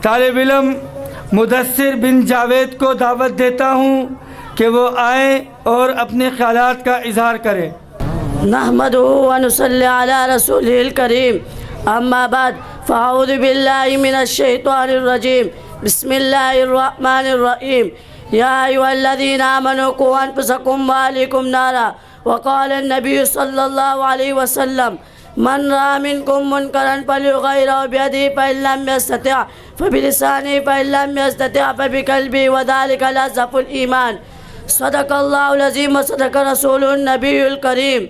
طالب علم مدثر بن جاوید کو دعوت دیتا ہوں کہ وہ آئیں اور اپنے خیالات کا اظہار کریں۔ نحمدہ و نصلی علی رسولہ الکریم، اما بعد فاعوذ باللہ من الشیطان الرجیم، بسم اللہ الرحمن الرحیم۔ یا ایھا الذین آمنوا قوا انفسکم واہلیکم نارا، وقال النبی صلی اللہ علیہ وسلم من رأى منکم منکرا فلیغیرہ بیدہ فإن لم یستطع فبلسانہ فإن لم یستطع فبقلبہ وذلک اضعف الایمان۔ صدق اللہ العظیم وصدق رسول النبی الکریم۔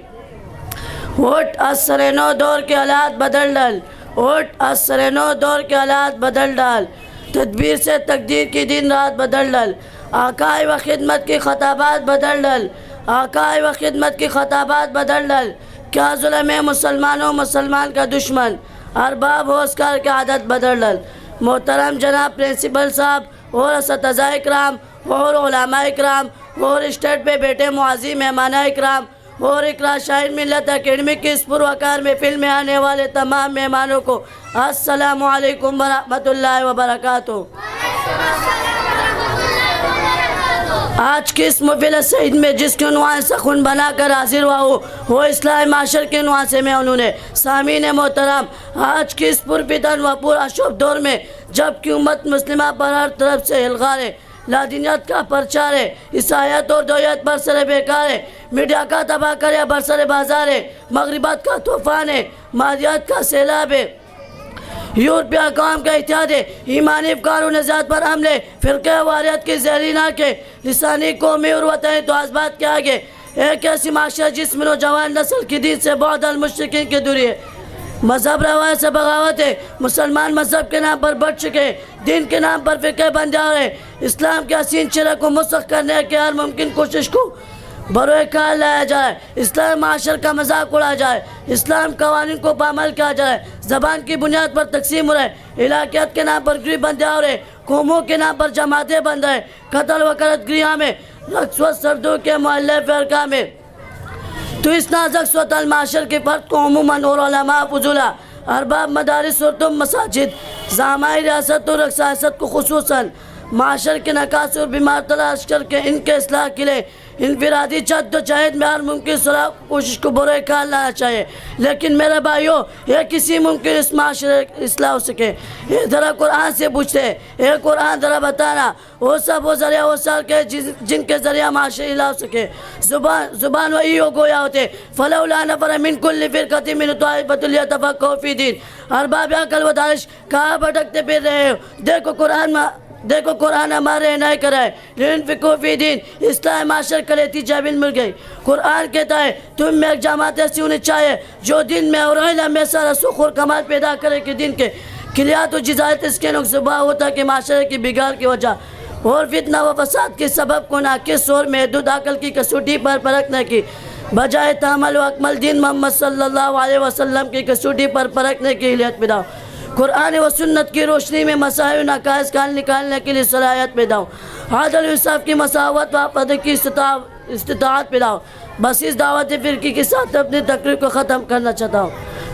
ووٹ اثر نو دور کے حالات بدل ڈال، ووٹ اثر نو دور کے حالات بدل ڈال، تدبیر سے تقدیر کی دن رات بدل ڈال، آقائے و خدمت کی خطابات بدل ڈال، آقائے و خدمت کی خطابات بدل ڈال۔ کیا ظلم ہے مسلمانوں، مسلمان کا دشمن، ارباب ہوسکار کی عادت بدل ڈال۔ محترم جناب پرنسپل صاحب اور اساتذہ اکرام اور علماء اکرام اور اسٹیج پہ بیٹھے معزز مہمان اکرام اور اقرا شاہین ملت اکیڈمی کی اس پروقار محفل میں آنے والے تمام مہمانوں کو السلام علیکم ورحمۃ اللہ وبرکاتہ۔ آج کی اس محفل سعید میں جس کے عنوان سخن بنا کر حاضر ہوا ہوں وہ اصلاح معاشر کے عنوان سے میں انہوں نے سامعین محترم، آج کی اس پرفتن و پر اشوب دور میں جب کہ امت مسلمہ پر ہر طرف سے الغار ہے، لادینیت کا پرچار ہے، عیسائیت اور دویت برسر بیکار ہے، میڈیا کا تباہ کرے برسر بازار ہے، مغربات کا طوفان ہے، مادیات کا سیلاب ہے، یورپی اقوام کا اتحاد ہے، ایمانی افکار و نظریات پر حملے، فرقہ واریت کی زہری ناکے، لسانی قومی اور وطنی تعصبات کے آگے، ایک ایسی معاشرہ جس میں نوجوان نسل کی دین سے بعد المشرکین کی دوری ہے، مذہب روایت سے بغاوت ہے، مسلمان مذہب کے نام پر بڑھ چکے، دین کے نام پر فرقے بندے آ رہے، اسلام کے حسین چہرے کو مسخ کرنے کی ہر ممکن کوشش کو بروئے کار لایا جائے، اسلام معاشر کا مذاق اڑا جائے، اسلام قوانین کو پامال کیا جائے، زبان کی بنیاد پر تقسیم ہو رہے، علاقیت کے نام پر گروہ بندے آ رہے، قوموں کے نام پر جماعتیں بند رہے، قتل و غارت گریہاں میں، رقص و سردوں کے مؤلف فرقہ میں، تو اس نازک صورت المعاشر کے فرد کو عموماً اور علماء فضولہ، ارباب مدارس اور تم مساجد، زعماء ریاست اور سیاست کو خصوصاً معاشر کے نقاص اور بیمار تلاش کر کے ان کے اصلاح کے لیے انفرادی جد و جہد میں ہر ممکن صلاح کوشش کو بروئے کار لانا چاہیے، لیکن میرے بھائیوں یہ کسی ممکن اس معاشرے اصلاح ہو سکے یہ ذرا قرآن سے پوچھتے ہیں، اے قرآن ذرا بتانا وہ سب وہ ذریعہ وہ سال کے جن کے ذریعہ معاشرے اصلاح ہو سکے، زبان وہی ہو گویا ہوتے فلولا نفر من کل فرقۃ منهم طائفۃ لیتفقهوا فی الدین۔ ارباب عقل و دانش کہاں بھٹکتے پھر رہے ہو؟ دیکھو قرآن ہمارے عنایت کرائے لینفقوا فی دین، اصلاح معاشر کا نتیجہ مل گئی۔ قرآن کہتا ہے تم میں ایک جماعت ایسی ہونی چاہیے جو دین میں اور علم میں سارا سخ اور کمال پیدا کرے کہ دین کے کلیات و جزائیت اس کے نقصبہ ہوتا کہ معاشرے کی بگاڑ کی وجہ اور فتنہ و فساد کے سبب کو ناقص اور محدود عقل کی کسوٹی پر پرکھنے کی بجائے تعامل و اکمل دین محمد صلی اللہ علیہ وسلم کی کسوٹی پر پرکھنے کی اہلیت پیدا ہو، قرآن و سنت کی روشنی میں مسائل و نقائص کا حل نکالنے کے لیے صلاحیت پیدا ہو، عدل و انصاف کی مساوات و آفت کی استطاعت پیدا ہو۔ بس اس دعوت فرقی کے ساتھ اپنی تقریر کو ختم کرنا چاہتا ہوں۔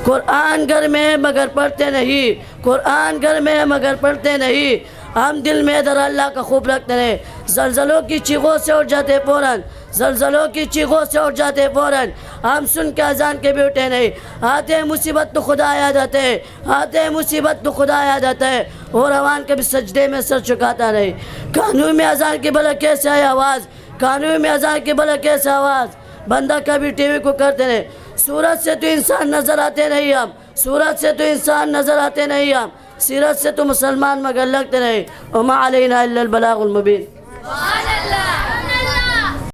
قرآن گھر میں مگر پڑھتے نہیں، قرآن گھر میں مگر پڑھتے نہیں، ہم دل میں در اللہ کا خوف رکھتے رہے، زلزلوں کی چیخوں سے اٹھ جاتے فوراً، زلزلوں کی چیخوں سے اٹھ جاتے فوراً، ہم سن کے اذان کے بھی اٹھے نہیں، آتے ہیں مصیبت تو خدا یاد آتا ہے، آتے ہیں مصیبت تو خدا یاد آتا ہے، اور روان کبھی سجدے میں سر چکاتا نہیں۔ کانوں میں اذان کی بھلا کیسے آئی آواز، کانوں میں اذان کی بھلا کیسے آواز، بندہ کبھی ٹی وی کو کرتے رہے، سورت سے تو انسان نظر آتے نہیں ہم، سورت سے تو انسان نظر آتے نہیں ہم، سیرت سے تو مسلمان مگر لگتے رہے، وما علینا الا البلاغ المبین۔